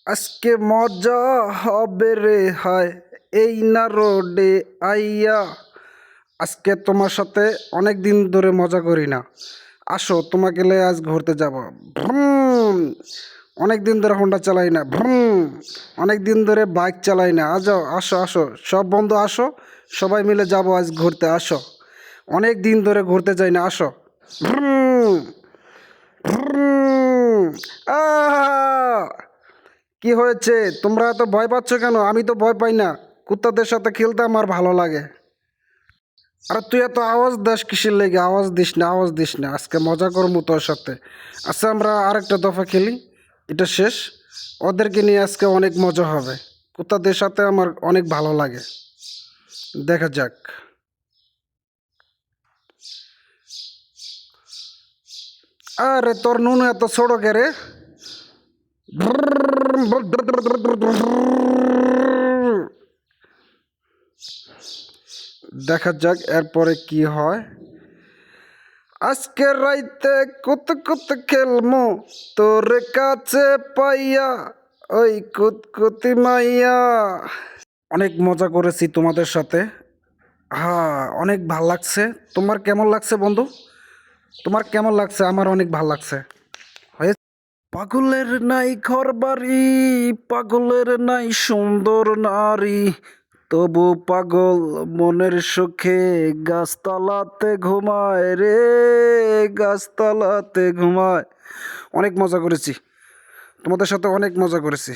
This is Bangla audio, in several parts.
আজকে মজা হবে রে হায় এই না রোডে আইয়া। আজকে তোমার সাথে অনেক দিন ধরে মজা করি না। আসো তোমাকে লে আজ ঘুরতে যাব। ভ্রুম। অনেক দিন ধরে হোন্ডা চালাই না। ভ্রুম। অনেক দিন ধরে বাইক চালাই না। আজ আসো আসো সব বন্ধু আসো, সবাই মিলে যাব আজ ঘুরতে। আসো, অনেক দিন ধরে ঘুরতে যাই না। আসো। ভ্রুম। ভ্রুম। আহ কি হয়েছে? তোমরা এত ভয় পাচ্ছ কেন? আমি তো ভয় পাই না। কুত্তাদের সাথে খেলতে আমার ভালো লাগে। আরে তুই এত আওয়াজ দাস কিসের লেগে? আওয়াজ দিস না, আওয়াজ দিস না। আজকে মজা করবো তোর সাথে। আচ্ছা, আমরা আরেকটা দফা খেলি, এটা শেষ। ওদেরকে নিয়ে আজকে অনেক মজা হবে। কুত্তাদের সাথে আমার অনেক ভালো লাগে। দেখা যাক। আরে তোর নুনু এত ছোট কে রে? দেখা যাক এরপরে কি হয়। আজকে রাইতে কুত কুত খেলমু তোরে কাছে পাইয়া, ওই কুতকুতি মাইয়া। অনেক মজা করেছি তোমাদের সাথে। হ্যাঁ, অনেক ভাল লাগছে। তোমার কেমন লাগছে বন্ধু? তোমার কেমন লাগছে? আমার অনেক ভাল লাগছে। হয়ে পাগলের নাই ঘর বাড়ি, পাগলের নাই সুন্দর নারী, তবু পাগল মনের সুখে গাছতলাতে ঘুমায় রে, গাছতলাতে ঘুমায়। অনেক মজা করেছি তোমাদের সাথে, অনেক মজা করেছি।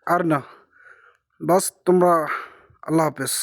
আর না, বাস তোমরা, আল্লাহ হাফেজ।